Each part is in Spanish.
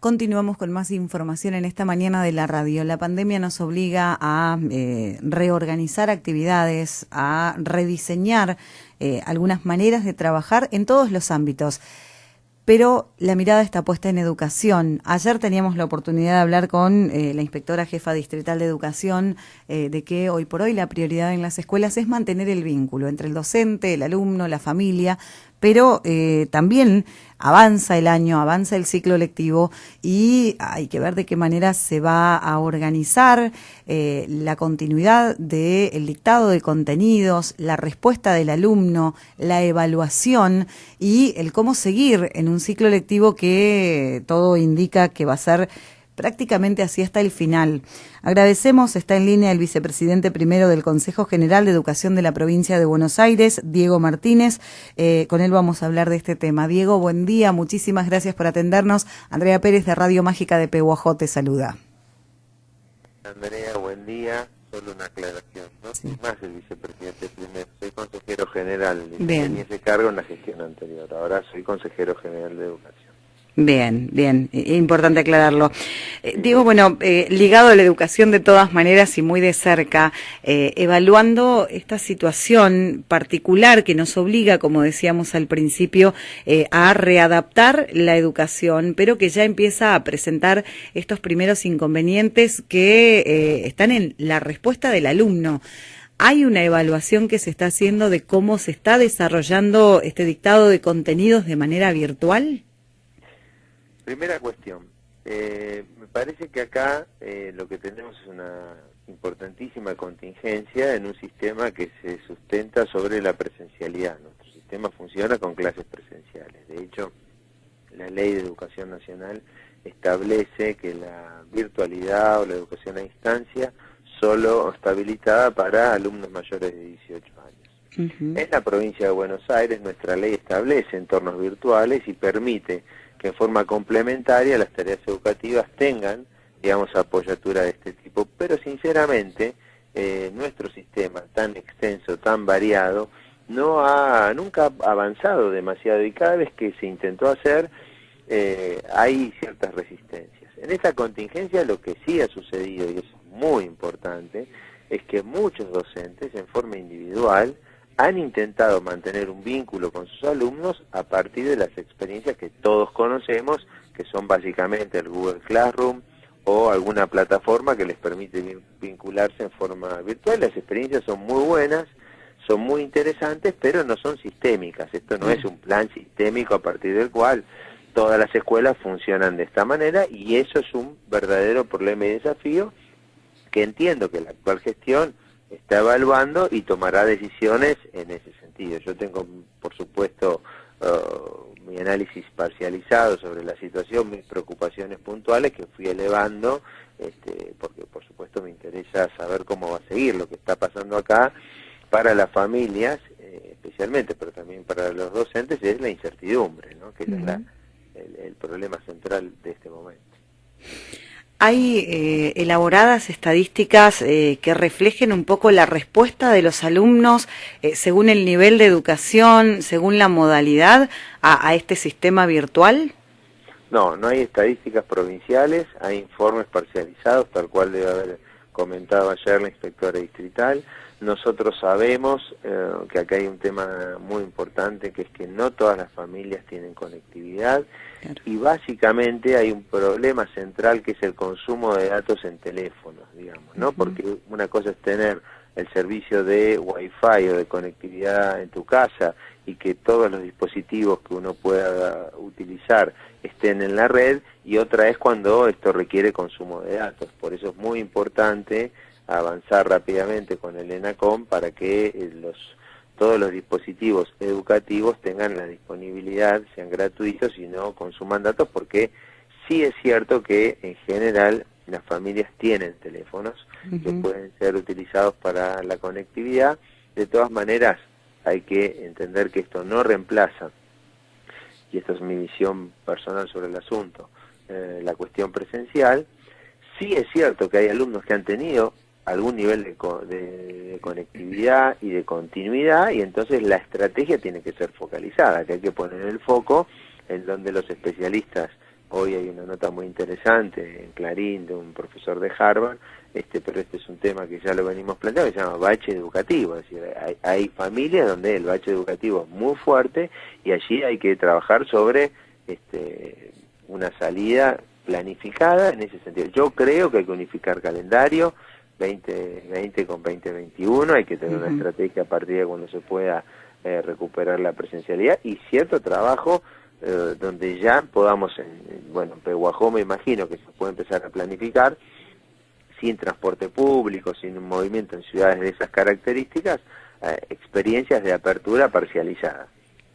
Continuamos con más información en esta mañana de la radio. La pandemia nos obliga a reorganizar actividades, a rediseñar algunas maneras de trabajar en todos los ámbitos. Pero la mirada está puesta en educación. Ayer teníamos la oportunidad de hablar con la inspectora jefa distrital de educación de que hoy por hoy la prioridad en las escuelas es mantener el vínculo entre el docente, el alumno, la familia, pero también avanza el año, avanza el ciclo lectivo y hay que ver de qué manera se va a organizar la continuidad del dictado de contenidos, la respuesta del alumno, la evaluación y el cómo seguir en un ciclo lectivo que todo indica que va a ser prácticamente así hasta el final. Agradecemos, está en línea el vicepresidente primero del Consejo General de Educación de la Provincia de Buenos Aires, Diego Martínez. Con él vamos a hablar de este tema. Diego, buen día, muchísimas gracias por atendernos. Andrea Pérez de Radio Mágica de Pehuajó te saluda. Andrea, buen día. Solo una aclaración, no soy más el vicepresidente primero, soy consejero general. Tenía ese cargo en la gestión anterior, ahora soy consejero general de Educación. Bien, importante aclararlo. Diego, bueno, ligado a la educación de todas maneras y muy de cerca, evaluando esta situación particular que nos obliga, como decíamos al principio, a readaptar la educación, pero que ya empieza a presentar estos primeros inconvenientes que están en la respuesta del alumno. ¿Hay una evaluación que se está haciendo de cómo se está desarrollando este dictado de contenidos de manera virtual? Primera cuestión, me parece que acá lo que tenemos es una importantísima contingencia en un sistema que se sustenta sobre la presencialidad. Nuestro sistema funciona con clases presenciales. De hecho, la Ley de Educación Nacional establece que la virtualidad o la educación a distancia solo está habilitada para alumnos mayores de 18 años. En la provincia de Buenos Aires nuestra ley establece entornos virtuales y permite que en forma complementaria las tareas educativas tengan, digamos, apoyatura de este tipo. Pero sinceramente, nuestro sistema tan extenso, tan variado, nunca ha avanzado demasiado y cada vez que se intentó hacer, hay ciertas resistencias. En esta contingencia lo que sí ha sucedido, y es muy importante, es que muchos docentes en forma individual han intentado mantener un vínculo con sus alumnos a partir de las experiencias que todos conocemos, que son básicamente el Google Classroom o alguna plataforma que les permite vincularse en forma virtual. Las experiencias son muy buenas, son muy interesantes, pero no son sistémicas. Esto no es un plan sistémico a partir del cual todas las escuelas funcionan de esta manera, y eso es un verdadero problema y desafío que entiendo que la actual gestión está evaluando y tomará decisiones en ese sentido. Yo tengo, por supuesto, mi análisis parcializado sobre la situación, mis preocupaciones puntuales que fui elevando, porque por supuesto me interesa saber cómo va a seguir lo que está pasando acá para las familias, especialmente, pero también para los docentes, es la incertidumbre, ¿no? Que es el problema central de este momento. ¿Hay elaboradas estadísticas que reflejen un poco la respuesta de los alumnos según el nivel de educación, según la modalidad a este sistema virtual? No hay estadísticas provinciales, hay informes parcializados, tal cual debe haber comentado ayer la inspectora distrital. Nosotros sabemos que acá hay un tema muy importante, que es que no todas las familias tienen conectividad. Claro. Y básicamente hay un problema central que es el consumo de datos en teléfonos, digamos, ¿no? Porque una cosa es tener el servicio de Wi-Fi o de conectividad en tu casa y que todos los dispositivos que uno pueda utilizar estén en la red, y otra es cuando esto requiere consumo de datos. Por eso es muy importante avanzar rápidamente con el ENACOM para que todos los dispositivos educativos tengan la disponibilidad, sean gratuitos y no consuman datos, porque sí es cierto que en general las familias tienen teléfonos que pueden ser utilizados para la conectividad. De todas maneras, hay que entender que esto no reemplaza, y esta es mi visión personal sobre el asunto, la cuestión presencial. Sí es cierto que hay alumnos que han tenido algún nivel de conectividad y de continuidad, y entonces la estrategia tiene que ser focalizada, que hay que poner el foco en donde los especialistas hoy hay una nota muy interesante en Clarín de un profesor de Harvard, pero este es un tema que ya lo venimos planteando, que se llama bache educativo, es decir, hay familias donde el bache educativo es muy fuerte y allí hay que trabajar sobre una salida planificada en ese sentido. Yo creo que hay que unificar calendario 2020 con 2021, hay que tener una estrategia a partir de cuando se pueda recuperar la presencialidad y cierto trabajo donde ya podamos, en Pehuajó me imagino que se puede empezar a planificar sin transporte público, sin un movimiento en ciudades de esas características, experiencias de apertura parcializada,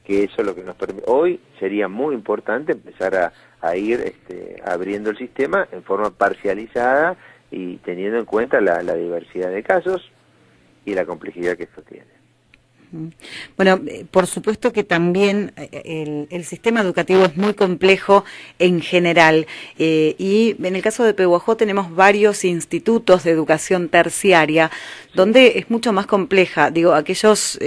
que eso es lo que nos permite. Hoy sería muy importante empezar a ir abriendo el sistema en forma parcializada y teniendo en cuenta la diversidad de casos y la complejidad que esto tiene. Bueno, por supuesto que también el sistema educativo es muy complejo en general y en el caso de Pehuajó tenemos varios institutos de educación terciaria donde es mucho más compleja. Digo, aquellos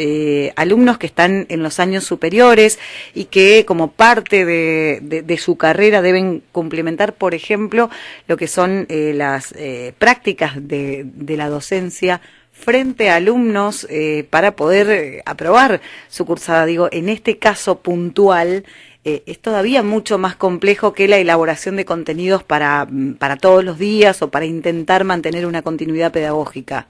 alumnos que están en los años superiores y que como parte de su carrera deben complementar, por ejemplo, lo que son las prácticas de la docencia frente a alumnos para poder aprobar su cursada. Digo, en este caso puntual es todavía mucho más complejo que la elaboración de contenidos para todos los días o para intentar mantener una continuidad pedagógica.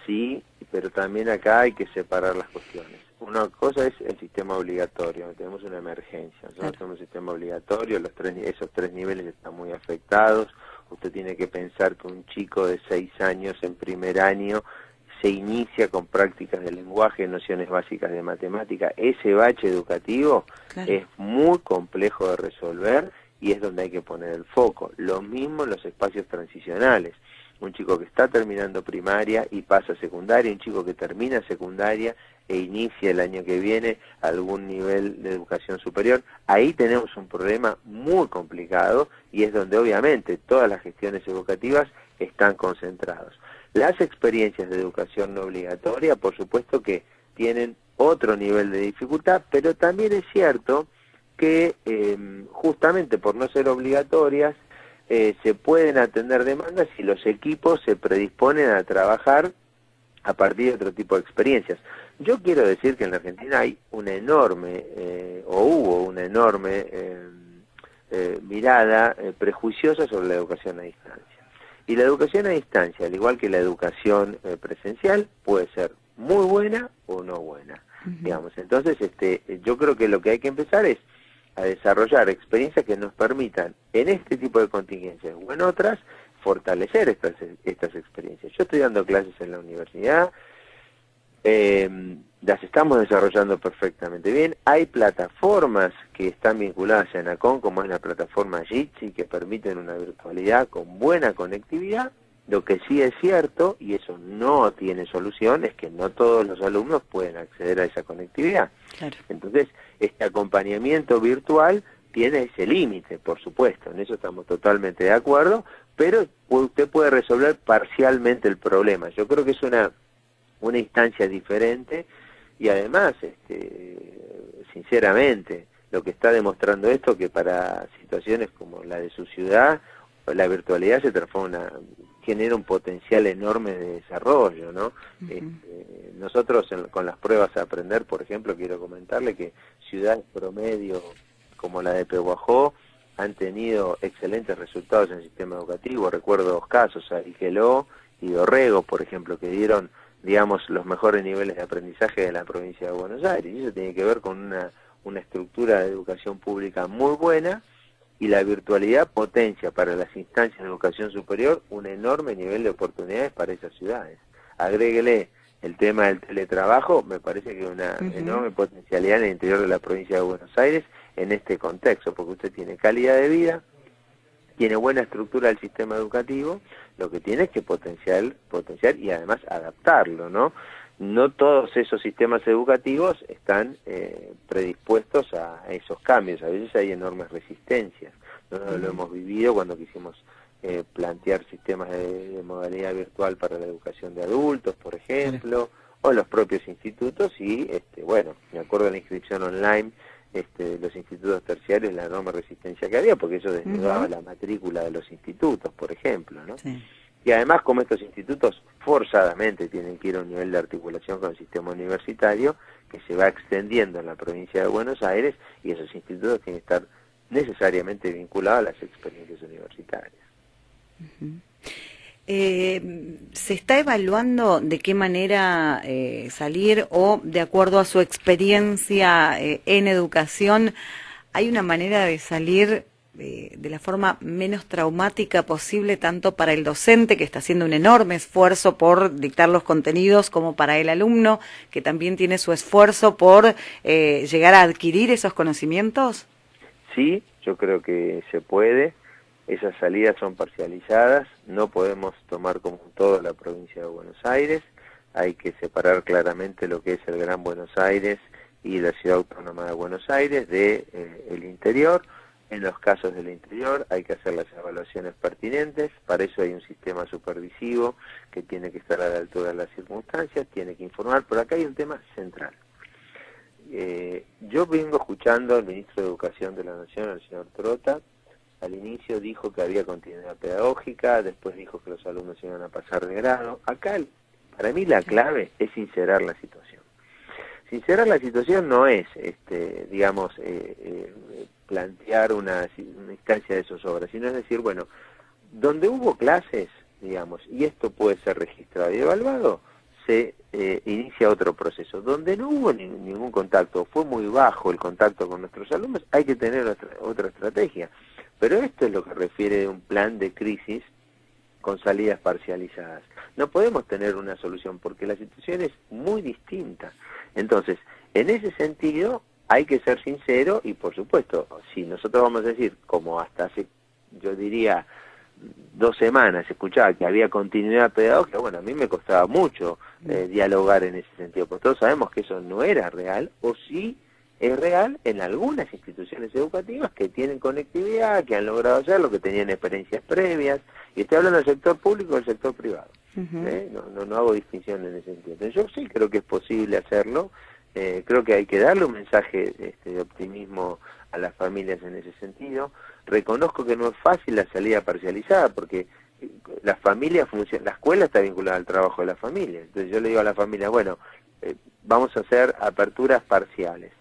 Sí, pero también acá hay que separar las cuestiones. Una cosa es el sistema obligatorio, tenemos una emergencia, nosotros tenemos un sistema obligatorio, esos 3 niveles están muy afectados, usted tiene que pensar que un chico de 6 años en primer año se inicia con prácticas de lenguaje, nociones básicas de matemática. Ese bache educativo es muy complejo de resolver y es donde hay que poner el foco. Lo mismo en los espacios transicionales. Un chico que está terminando primaria y pasa a secundaria, un chico que termina secundaria e inicia el año que viene algún nivel de educación superior, ahí tenemos un problema muy complicado y es donde obviamente todas las gestiones educativas están concentradas. Las experiencias de educación no obligatoria, por supuesto que tienen otro nivel de dificultad, pero también es cierto que justamente por no ser obligatorias, se pueden atender demandas y los equipos se predisponen a trabajar a partir de otro tipo de experiencias. Yo quiero decir que en la Argentina hay una enorme, hubo una enorme mirada prejuiciosa sobre la educación a distancia. Y la educación a distancia, al igual que la educación presencial, puede ser muy buena o no buena. Digamos. Entonces, yo creo que lo que hay que empezar es a desarrollar experiencias que nos permitan, en este tipo de contingencias o en otras, fortalecer estas experiencias. Yo estoy dando clases en la universidad, las estamos desarrollando perfectamente bien. Hay plataformas que están vinculadas a ENACON, como es la plataforma Jitsi, que permiten una virtualidad con buena conectividad. Lo que sí es cierto, y eso no tiene solución, es que no todos los alumnos pueden acceder a esa conectividad. Claro. Entonces, este acompañamiento virtual tiene ese límite, por supuesto, en eso estamos totalmente de acuerdo, pero usted puede resolver parcialmente el problema. Yo creo que es una instancia diferente y además, sinceramente, lo que está demostrando esto, que para situaciones como la de su ciudad, la virtualidad se transforma genera un potencial enorme de desarrollo, ¿no? Nosotros con las pruebas a aprender, por ejemplo, quiero comentarle que ciudades promedio como la de Pehuajó han tenido excelentes resultados en el sistema educativo. Recuerdo 2 casos, Ariqueló y Dorrego, por ejemplo, que dieron, digamos, los mejores niveles de aprendizaje de la provincia de Buenos Aires. Y eso tiene que ver con una estructura de educación pública muy buena, y la virtualidad potencia para las instancias de educación superior un enorme nivel de oportunidades para esas ciudades. Agréguele el tema del teletrabajo, me parece que una enorme potencialidad en el interior de la provincia de Buenos Aires en este contexto, porque usted tiene calidad de vida, tiene buena estructura del sistema educativo, lo que tiene es que potenciar y además adaptarlo, ¿no? No todos esos sistemas educativos están predispuestos a esos cambios, a veces hay enormes resistencias. Nosotros lo hemos vivido cuando quisimos plantear sistemas de modalidad virtual para la educación de adultos, por ejemplo, o los propios institutos, y bueno, me acuerdo de la inscripción online los institutos terciarios la enorme resistencia que había, porque eso desnudaba la matrícula de los institutos, por ejemplo, ¿no? Sí. Y además, como estos institutos forzadamente tienen que ir a un nivel de articulación con el sistema universitario, que se va extendiendo en la provincia de Buenos Aires, y esos institutos tienen que estar necesariamente vinculados a las experiencias universitarias. ¿Se está evaluando de qué manera salir o, de acuerdo a su experiencia en educación, hay una manera de salir de la forma menos traumática posible, tanto para el docente, que está haciendo un enorme esfuerzo por dictar los contenidos, como para el alumno, que también tiene su esfuerzo por llegar a adquirir esos conocimientos? Sí, yo creo que se puede. Esas salidas son parcializadas, no podemos tomar como un todo la provincia de Buenos Aires, hay que separar claramente lo que es el Gran Buenos Aires y la Ciudad Autónoma de Buenos Aires de el interior. En los casos del interior hay que hacer las evaluaciones pertinentes, para eso hay un sistema supervisivo que tiene que estar a la altura de las circunstancias, tiene que informar, pero acá hay un tema central. Yo vengo escuchando al ministro de Educación de la Nación, al señor Trota. Al inicio dijo que había continuidad pedagógica, después dijo que los alumnos iban a pasar de grado. Acá, para mí, la clave es sincerar la situación. Sincerar la situación no es, digamos, plantear una instancia de zozobra, sino es decir, bueno, donde hubo clases, digamos, y esto puede ser registrado y evaluado, se inicia otro proceso. Donde no hubo ningún contacto, fue muy bajo el contacto con nuestros alumnos, hay que tener otra estrategia. Pero esto es lo que refiere a un plan de crisis con salidas parcializadas. No podemos tener una solución porque la situación es muy distinta. Entonces, en ese sentido, hay que ser sincero y, por supuesto, si nosotros vamos a decir, como hasta hace, yo diría, 2 semanas escuchaba que había continuidad pedagógica, bueno, a mí me costaba mucho dialogar en ese sentido, porque todos sabemos que eso no era real, o sí es real en algunas instituciones educativas que tienen conectividad, que han logrado hacerlo, que tenían experiencias previas, y estoy hablando del sector público y del sector privado. No hago distinción en ese sentido. Entonces, yo sí creo que es posible hacerlo, creo que hay que darle un mensaje de optimismo a las familias en ese sentido. Reconozco que no es fácil la salida parcializada, porque la familia funciona, la escuela está vinculada al trabajo de la familia. Entonces yo le digo a la familia, bueno, vamos a hacer aperturas parciales.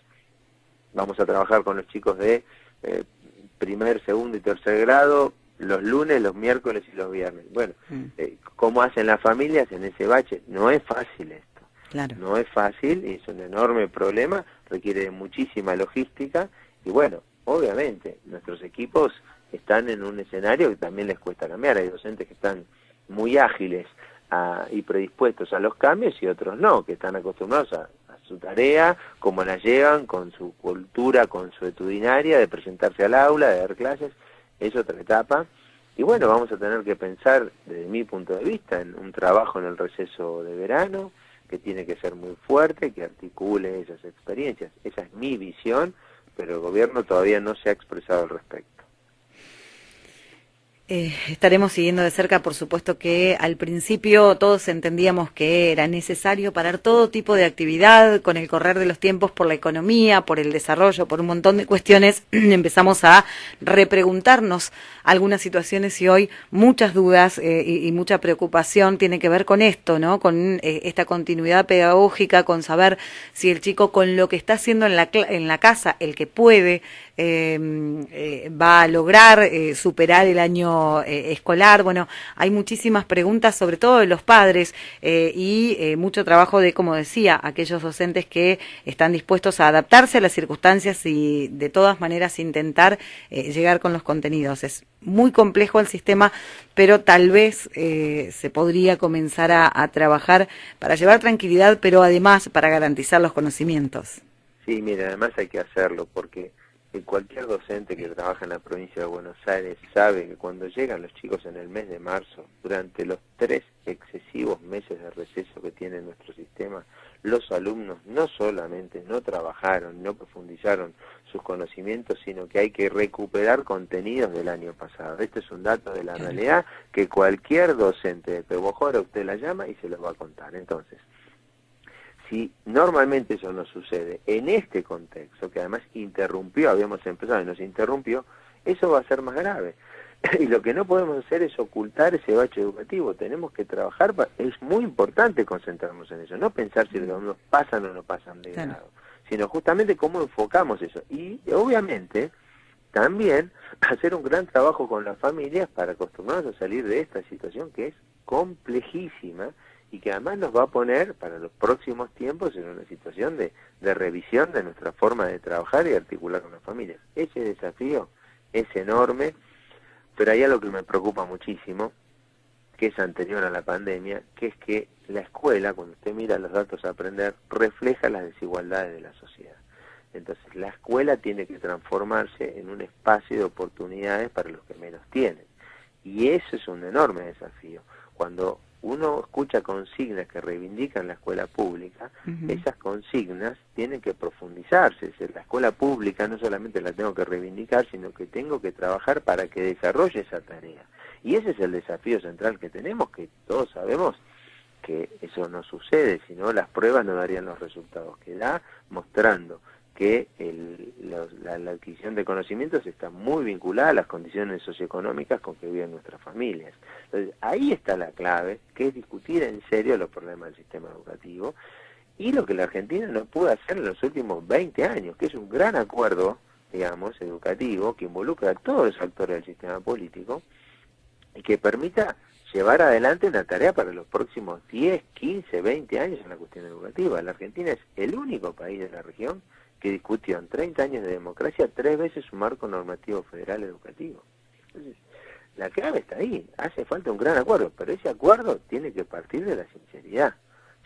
Vamos a trabajar con los chicos de primer, segundo y tercer grado los lunes, los miércoles y los viernes. Bueno, ¿cómo hacen las familias en ese bache? No es fácil esto. Claro. No es fácil, es un enorme problema, requiere de muchísima logística y bueno, obviamente nuestros equipos están en un escenario que también les cuesta cambiar. Hay docentes que están muy ágiles y predispuestos a los cambios y otros no, que están acostumbrados a su tarea, como la llevan, con su cultura consuetudinaria de presentarse al aula, de dar clases, es otra etapa. Y bueno, vamos a tener que pensar, desde mi punto de vista, en un trabajo en el receso de verano, que tiene que ser muy fuerte, que articule esas experiencias. Esa es mi visión, pero el gobierno todavía no se ha expresado al respecto. Estaremos siguiendo de cerca, por supuesto que al principio todos entendíamos que era necesario parar todo tipo de actividad con el correr de los tiempos por la economía, por el desarrollo, por un montón de cuestiones. Empezamos a repreguntarnos algunas situaciones y hoy muchas dudas y mucha preocupación tiene que ver con esto, ¿no? Con esta continuidad pedagógica, con saber si el chico con lo que está haciendo en la casa, el que puede, va a lograr superar el año escolar. Bueno, hay muchísimas preguntas, sobre todo de los padres, y mucho trabajo de, como decía, aquellos docentes que están dispuestos a adaptarse a las circunstancias y de todas maneras intentar llegar con los contenidos. Es muy complejo el sistema, pero tal vez se podría comenzar a trabajar para llevar tranquilidad, pero además para garantizar los conocimientos. Sí, mira, además hay que hacerlo porque cualquier docente que trabaja en la provincia de Buenos Aires sabe que cuando llegan los chicos en el mes de marzo, durante los 3 excesivos meses de receso que tiene nuestro sistema, los alumnos no solamente no trabajaron, no profundizaron sus conocimientos, sino que hay que recuperar contenidos del año pasado. Este es un dato de la realidad que cualquier docente de Pebojora usted la llama y se lo va a contar. Entonces, si normalmente eso no sucede en este contexto, que además habíamos empezado y nos interrumpió, eso va a ser más grave. Y lo que no podemos hacer es ocultar ese bache educativo. Tenemos que trabajar, es muy importante concentrarnos en eso, no pensar si los alumnos pasan o no pasan de grado, sino justamente cómo enfocamos eso. Y obviamente también hacer un gran trabajo con las familias para acostumbrarnos a salir de esta situación que es complejísima y que además nos va a poner para los próximos tiempos en una situación de revisión de nuestra forma de trabajar y articular con las familias. Ese desafío es enorme, pero hay algo que me preocupa muchísimo, que es anterior a la pandemia, que es que la escuela, cuando usted mira los datos a aprender, refleja las desigualdades de la sociedad. Entonces, la escuela tiene que transformarse en un espacio de oportunidades para los que menos tienen. Y eso es un enorme desafío. Cuando uno escucha consignas que reivindican la escuela pública, esas consignas tienen que profundizarse. Es decir, la escuela pública no solamente la tengo que reivindicar, sino que tengo que trabajar para que desarrolle esa tarea. Y ese es el desafío central que tenemos, que todos sabemos que eso no sucede, si no las pruebas no darían los resultados que da, mostrando que la adquisición de conocimientos está muy vinculada a las condiciones socioeconómicas con que viven nuestras familias. Entonces, ahí está la clave, que es discutir en serio los problemas del sistema educativo y lo que la Argentina no pudo hacer en los últimos 20 años, que es un gran acuerdo, digamos, educativo, que involucra a todos los actores del sistema político y que permita llevar adelante una tarea para los próximos 10, 15, 20 años en la cuestión educativa. La Argentina es el único país de la región que discutió en 30 años de democracia 3 veces su marco normativo federal educativo. Entonces, la clave está ahí, hace falta un gran acuerdo, pero ese acuerdo tiene que partir de la sinceridad.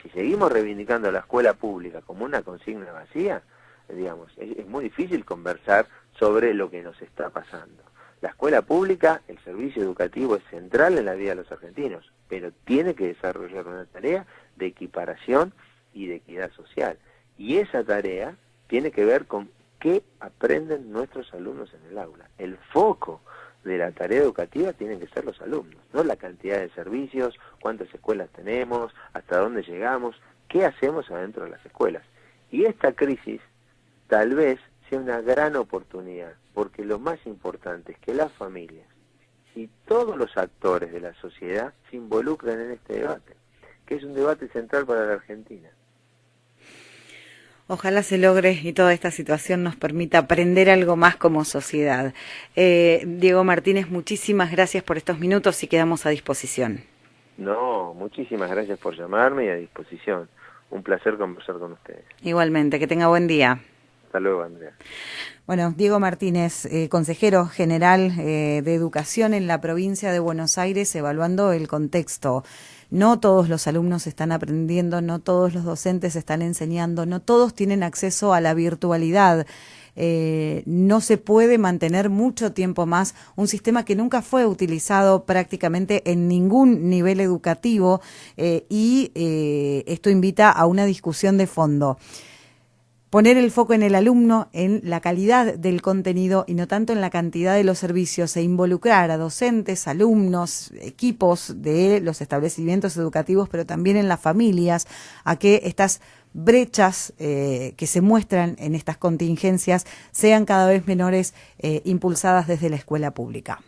Si seguimos reivindicando la escuela pública como una consigna vacía, digamos, es muy difícil conversar sobre lo que nos está pasando. La escuela pública, el servicio educativo es central en la vida de los argentinos, pero tiene que desarrollar una tarea de equiparación y de equidad social. Y esa tarea tiene que ver con qué aprenden nuestros alumnos en el aula. El foco de la tarea educativa tienen que ser los alumnos, no la cantidad de servicios, cuántas escuelas tenemos, hasta dónde llegamos, qué hacemos adentro de las escuelas. Y esta crisis tal vez sea una gran oportunidad, porque lo más importante es que las familias y todos los actores de la sociedad se involucren en este debate, que es un debate central para la Argentina. Ojalá se logre y toda esta situación nos permita aprender algo más como sociedad. Diego Martínez, muchísimas gracias por estos minutos y quedamos a disposición. No, muchísimas gracias por llamarme y a disposición. Un placer conversar con ustedes. Igualmente, que tenga buen día. Hasta luego, Andrea. Bueno, Diego Martínez, consejero general de Educación en la provincia de Buenos Aires, evaluando el contexto. No todos los alumnos están aprendiendo, no todos los docentes están enseñando, no todos tienen acceso a la virtualidad. No se puede mantener mucho tiempo más un sistema que nunca fue utilizado prácticamente en ningún nivel educativo y esto invita a una discusión de fondo. Poner el foco en el alumno, en la calidad del contenido y no tanto en la cantidad de los servicios e involucrar a docentes, alumnos, equipos de los establecimientos educativos, pero también en las familias, a que estas brechas que se muestran en estas contingencias sean cada vez menores, impulsadas desde la escuela pública.